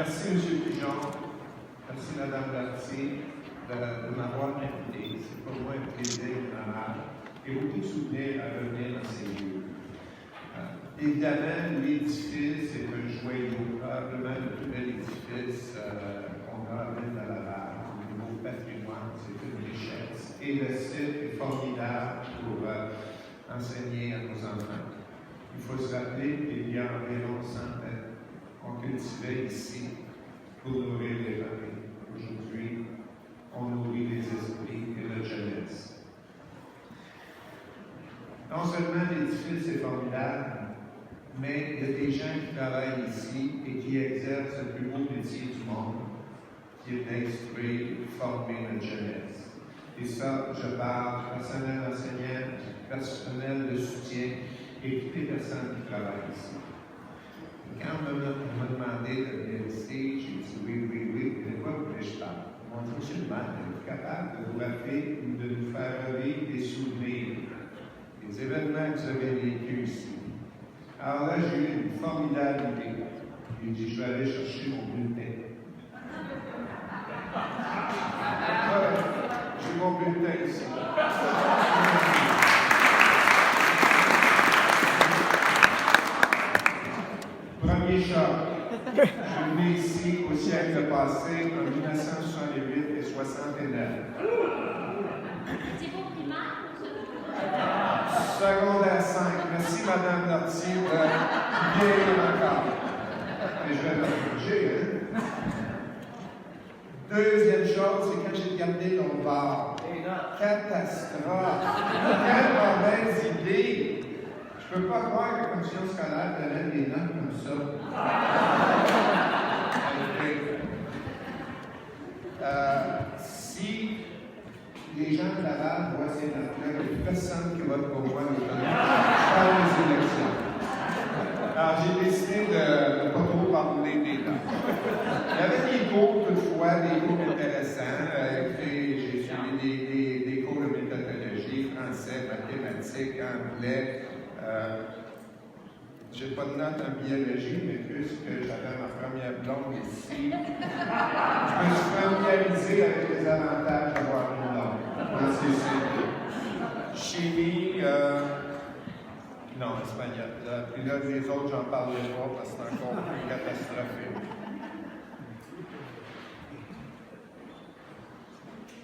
Merci, M. Pigeon. Merci, Mme Berthier, de m'avoir invité. C'est pour moi un plaisir et un honneur. Et beaucoup de souvenirs à revenir dans ces lieux. Évidemment, l'édifice est un joyau, probablement le plus bel édifice qu'on a à l'île de Laval. Au niveau patrimoine, c'est une richesse. Et le site est formidable pour enseigner à nos enfants. Il faut se rappeler qu'il y a environ 100 ans qu'on cultivait ici pour nourrir les familles. Aujourd'hui, on nourrit les esprits et la jeunesse. Non seulement l'édifice est formidable, mais il y a des gens qui travaillent ici et qui exercent le plus beau métier du monde, qui est d'instruire, former notre jeunesse. Et ça, je parle personnel enseignant, personnel de soutien et toutes les personnes qui travaillent ici. Et quand on m'a demandé de venir ici, j'ai dit oui, de quoi voulez-je parler? On dit, monsieur le maire, êtes-vous capable de vous rappeler ou de nous faire revivre des souvenirs, des événements que vous avez vécus ici? Alors là, j'ai eu une formidable idée. J'ai dit, je vais aller chercher mon bulletin. J'ai mon bulletin ici. Premier choc. Je suis venu ici au siècle passé, en 1968 et 69. C'est pour primaire ou Secondaire 5. Merci, Mme Nortier, de bien encore. Et je vais le corriger, hein? Deuxième chose, c'est quand j'ai regardé ton bar. Catastrophe! Quelle mauvaise idée! Je ne peux pas croire que la commission scolaire donne des notes comme ça. Si les gens de Laval voient ces notes-là, il n'y a personne qui vote pour moi dans les élections. Alors, j'ai décidé de ne pas trop parler des notes. Il y avait des cours, toutefois, des cours intéressants. J'ai suivi des cours de méthodologie, français, mathématiques, anglais. Je n'ai pas de notes en biologie, mais puisque j'avais ma première blonde ici, je me suis familiarisé avec les avantages d'avoir une blonde dans ces cycles. Chimie, non, espagnol. Puis là, les autres, j'en parlerai pas parce que c'est encore plus catastrophique.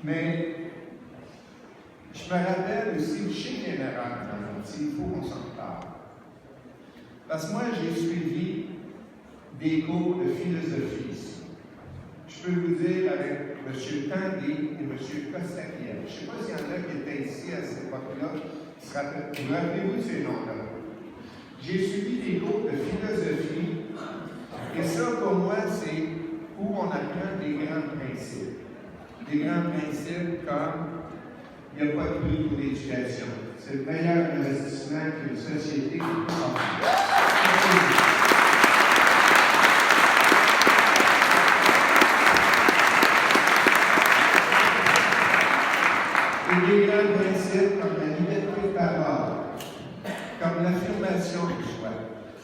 Mais je me rappelle aussi, chez une erreur dans mon petit, il faut qu'on s'en parle. Parce que moi, j'ai suivi des cours de philosophie ici. Je peux vous dire avec M. Tandy et M. Kostakiel. Je ne sais pas s'il y en a qui étaient ici à cette époque-là. Vous rappelez-vous de ces noms-là? J'ai suivi des cours de philosophie. Et ça, pour moi, c'est où on apprend des grands principes. Des grands principes comme il n'y a pas de prix pour l'éducation. C'est le meilleur investissement qu'une société peut faire. Et des grands principes comme la liberté de parole, comme l'affirmation du soi.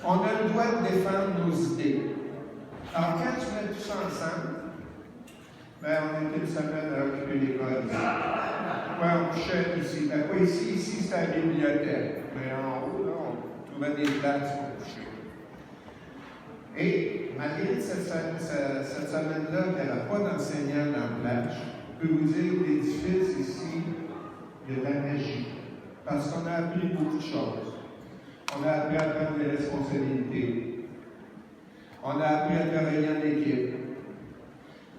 On a le droit de défendre nos idées. Alors, quand tu mets tout ça ensemble, ben, on était une semaine à occuper l'école ici. Ouais, on couchait ici. Ben, pas ici, c'était la bibliothèque. Mais en haut, là, on trouvait des places pour coucher. Et malgré cette semaine-là, qu'il n'y avait pas d'enseignants dans la plage, je peux vous dire que l'édifice ici, il y a de la magie. Parce qu'on a appris beaucoup de choses. On a appris à prendre des responsabilités. On a appris à travailler en équipe.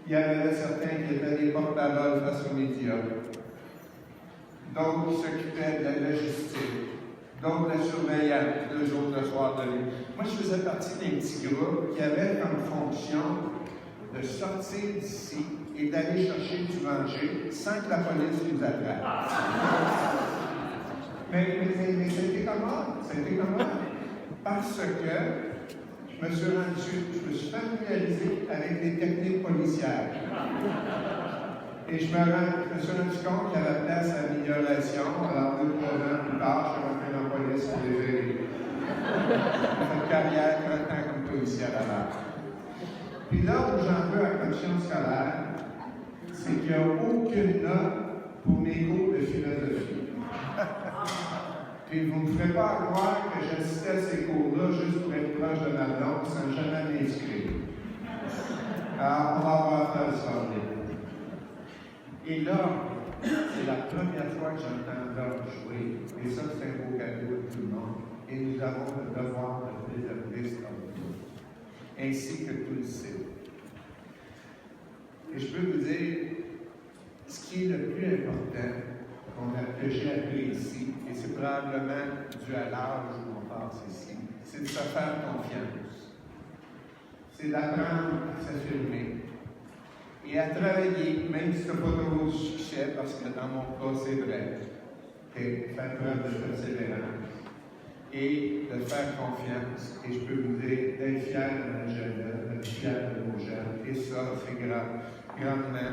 Il y en avait certains qui étaient des porte-paroles face aux médias. D'autres qui s'occupaient de la logistique. D'autres de la surveillance, 2 jours de soir de nuit. Moi, je faisais partie d'un petit groupe qui avait comme fonction de sortir d'ici et d'aller chercher du manger sans que la police nous attrape. Mais c'était comment? C'était comment? Parce que je me suis familiarisé avec les techniques policières. Et je me suis rendu compte qu'il y avait place à l'amélioration. Alors, 2-3 ans plus tard, je suis rentré dans la police pour les aider. J'ai fait une carrière 30 ans comme policier à Laval. Puis là où j'en veux à commission scolaire, c'est qu'il n'y a aucune note pour mes cours de philosophie. Puis vous ne me ferez pas croire que j'assistais à ces cours-là juste pour être proche de ma blonde sans jamais m'inscrire. Alors, on va avoir fait le soirée. Et là, c'est la première fois que j'entends l'orgue jouer. Et ça, c'est un beau cadeau de tout le monde. Et nous avons le devoir de préserver cet orgue, ainsi que tout le site. Et je peux vous dire, ce qui est le plus important que j'ai appris ici, et c'est probablement dû à l'âge où on passe ici, c'est de se faire confiance. C'est d'apprendre à s'affirmer et à travailler, même si ce n'est pas toujours du succès, parce que dans mon cas, c'est vrai, et faire preuve de persévérance et de faire confiance. Et je peux vous dire d'être fier de notre jeune, d'être fier de nos jeunes. Et ça, c'est grandement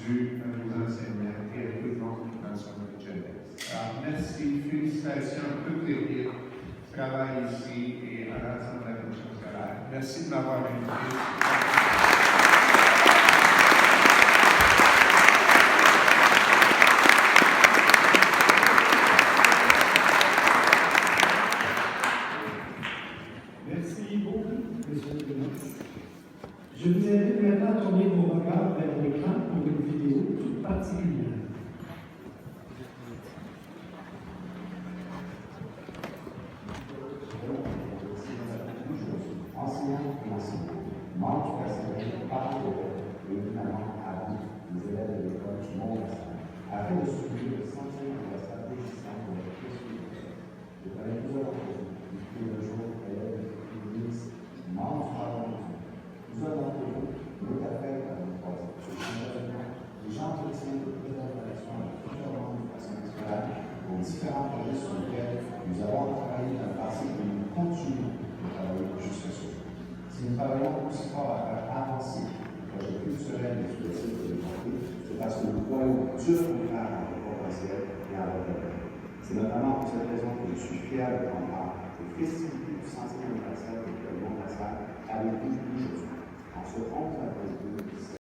dû à nos enseignants et à tout le monde qui prend soin de notre jeunesse. Alors, merci, félicitations à toute l'équipe qui travaille ici et à l'ensemble de la commission scolaire. Merci de m'avoir invité. Je vous invite maintenant à tourner vos regards vers l'écran pour une vidéo toute particulière. Enseignants et enseignants, membres du personnel, parents d'élèves et évidemment amis des élèves de l'école du Mont-Vincent, afin de soutenir le 100e anniversaire d'existence de notre précieux école. Je connais plusieurs d'entre vous, depuis le jour élèves, ministres, membres du Parlement. Plusieurs d'entre vous, notre appel à nos croisés. Les gens entretiennent de plusieurs relations avec plusieurs membres du personnel scolaire pour différents projets sur lesquels nous avons travaillé dans le passé et nous continuons de travailler jusqu'à ce jour. Si nous travaillons aussi fort à faire avancer le projet culturel et éducatif de l'école, c'est parce que nous croyons dur pour faire en votre potentiel et en votre avenir. C'est notamment pour cette raison que je suis fier de prendre part aux festivités du 100e anniversaire de l'école Mont-Vincent avec vous aujourd'hui. En ce 11 avril 2017,